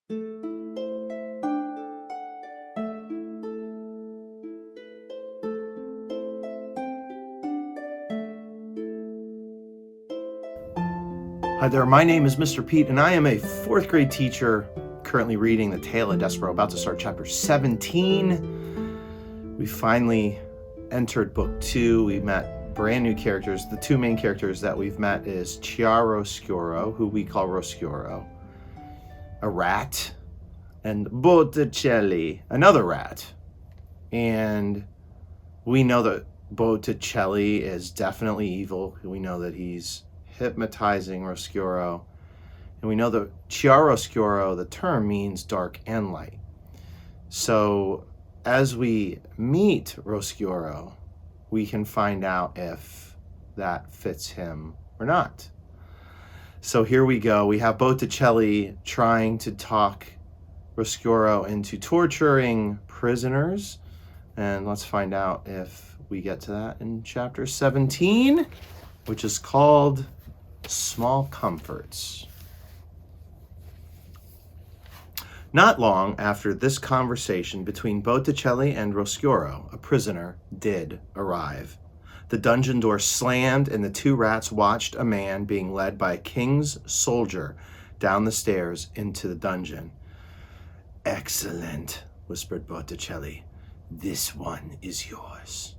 Hi there, my name is Mr. Pete, and I am a fourth grade teacher currently reading The Tale of Despereaux, about to start chapter 17. We finally entered book 2. We met brand new characters. The two main characters that we've met is Chiaroscuro, who we call Roscuro, a rat, and Botticelli, another rat. And we know that Botticelli is definitely evil. We know that he's hypnotizing Roscuro. And we know that chiaroscuro, the term, means dark and light. So as we meet Roscuro, we can find out if that fits him or not. So here we go. We have Botticelli trying to talk Roscuro into torturing prisoners. And let's find out if we get to that in chapter 17, which is called Small Comforts. Not long after this conversation between Botticelli and Roscuro, a prisoner did arrive. The dungeon door slammed, and the two rats watched a man being led by a king's soldier down the stairs into the dungeon. "Excellent," whispered Botticelli. "This one is yours."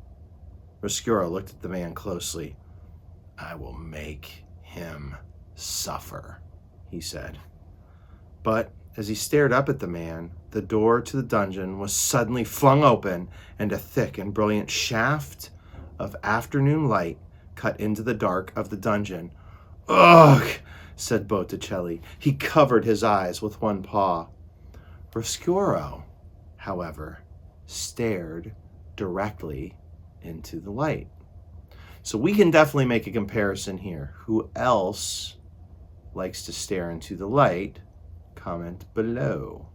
Roscuro looked at the man closely. "I will make him suffer," he said. But as he stared up at the man, the door to the dungeon was suddenly flung open, and a thick and brilliant shaft of afternoon light cut into the dark of the dungeon. "Ugh," said Botticelli. He covered his eyes with one paw. Roscuro, however, stared directly into the light. So we can definitely make a comparison here. Who else likes to stare into the light? Comment below.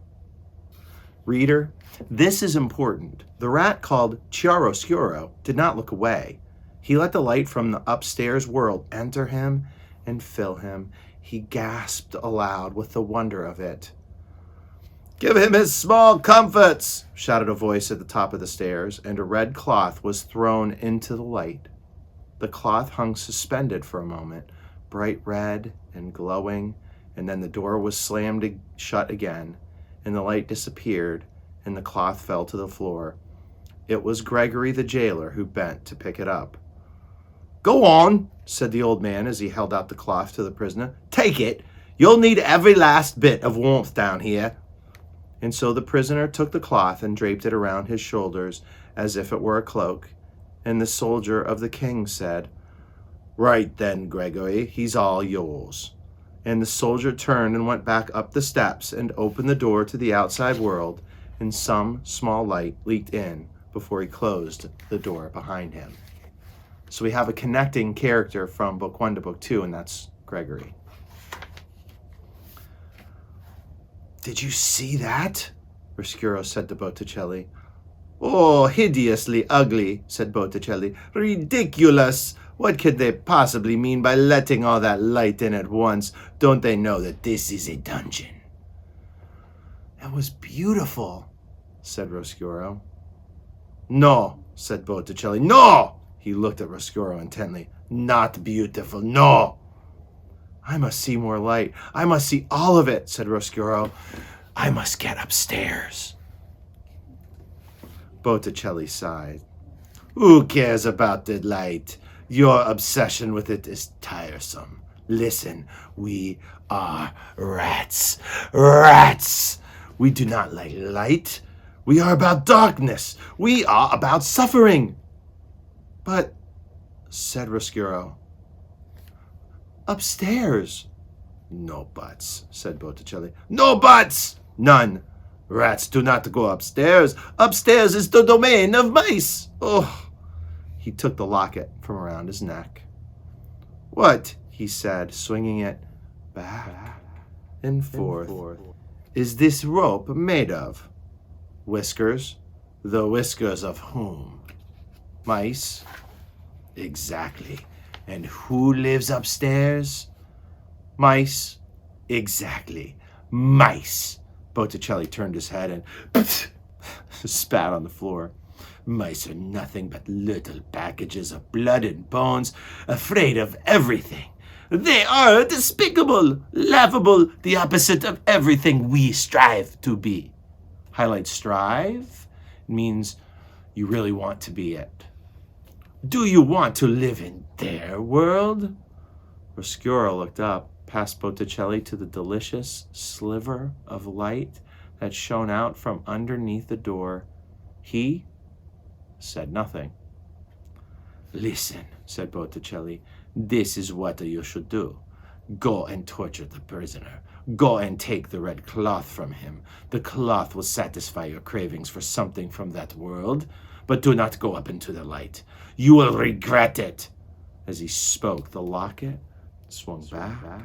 Reader, this is important. The rat called Chiaroscuro did not look away. He let the light from the upstairs world enter him and fill him. He gasped aloud with the wonder of it. "Give him his small comforts," shouted a voice at the top of the stairs, and a red cloth was thrown into the light. The cloth hung suspended for a moment, bright red and glowing, and then the door was slammed shut again, and the light disappeared, and the cloth fell to the floor. It was Gregory the jailer who bent to pick it up. "Go on," said the old man as he held out the cloth to the prisoner. "Take it. You'll need every last bit of warmth down here." And so the prisoner took the cloth and draped it around his shoulders as if it were a cloak. And the soldier of the king said, "Right then, Gregory, he's all yours." And the soldier turned and went back up the steps and opened the door to the outside world, and some small light leaked in before he closed the door behind him. So we have a connecting character from book 1 to book 2, and that's Gregory. "Did you see that?" Roscuro said to Botticelli. "Oh, hideously ugly," said Botticelli. "Ridiculous! What could they possibly mean by letting all that light in at once? Don't they know that this is a dungeon?" "It was beautiful," said Roscuro. "No," said Botticelli. "No!" He looked at Roscuro intently. "Not beautiful, no!" "I must see more light. I must see all of it," said Roscuro. "I must get upstairs." Botticelli sighed. "Who cares about the light? Your obsession with it is tiresome. Listen, we are rats. Rats! We do not like light. We are about darkness. We are about suffering." "But," said Roscuro, "upstairs." "No buts," said Botticelli. "No buts! None. Rats do not go upstairs. Upstairs is the domain of mice." Oh! He took the locket from around his neck. "What," he said, swinging it back and forth, "is this rope made of?" "Whiskers." "The whiskers of whom?" "Mice." "Exactly. And who lives upstairs?" "Mice." "Exactly. Mice. Botticelli turned his head and spat on the floor. Mice are nothing but little packages of blood and bones, afraid of everything. They are despicable, laughable, the opposite of everything we strive to be. Highlight strive means you really want to be it. Do you want to live in their world? Roscuro looked up past Botticelli to the delicious sliver of light that shone out from underneath the door. He said nothing. Listen, said Botticelli, this is what you should do. Go and torture the prisoner. Go and take the red cloth from him. The cloth will satisfy your cravings for something from that world, but do not go up into the light. You will regret it. As he spoke, the locket swung back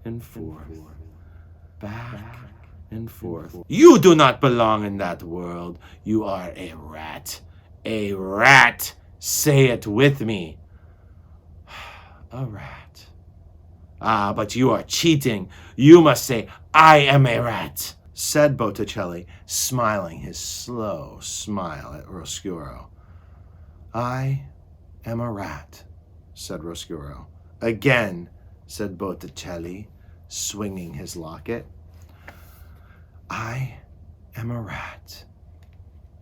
and forth, back and forth. You do not belong in that world. You are a rat. A rat. Say it with me. A rat. Ah, but you are cheating. You must say, I am a rat, said Botticelli, smiling his slow smile at Roscuro. I am a rat, said Roscuro. Again, said Botticelli, swinging his locket. I am a rat.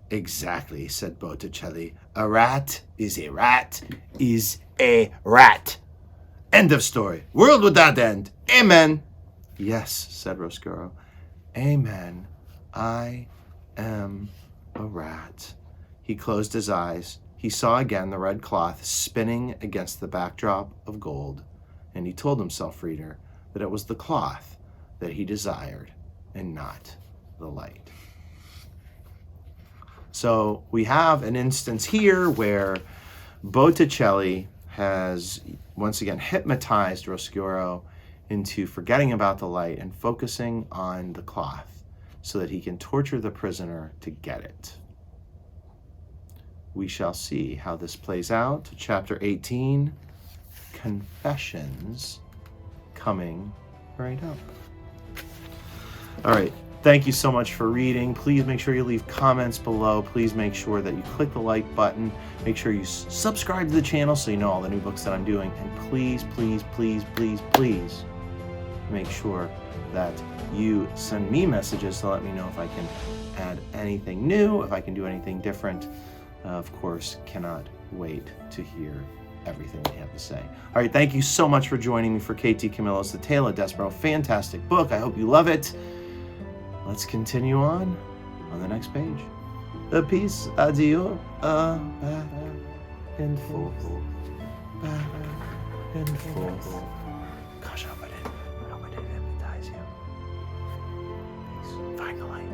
Exactly, said Botticelli. A rat is a rat is a rat. End of story. World without end. Amen. Yes, said Roscuro. Amen. I am a rat. He closed his eyes. He saw again the red cloth spinning against the backdrop of gold, and he told himself, reader, that it was the cloth that he desired and not the light. So we have an instance here where Botticelli has once again hypnotized Roscuro into forgetting about the light and focusing on the cloth so that he can torture the prisoner to get it. We shall see how this plays out. Chapter 18, Confessions, coming right up. All right. Thank you so much for reading. Please make sure you leave comments below. Please make sure that you click the like button. Make sure you subscribe to the channel so you know all the new books that I'm doing. And please, please, please, please, please make sure that you send me messages to let me know if I can add anything new, if I can do anything different. Of course, cannot wait to hear everything they have to say. All right, thank you so much for joining me for KT Camillo's The Tale of Despereaux. Fantastic book. I hope you love it. Let's continue on the next page. Peace, adieu, back and forth, back and forth. Gosh, I hope I didn't hypnotize you. Peace. Find the light.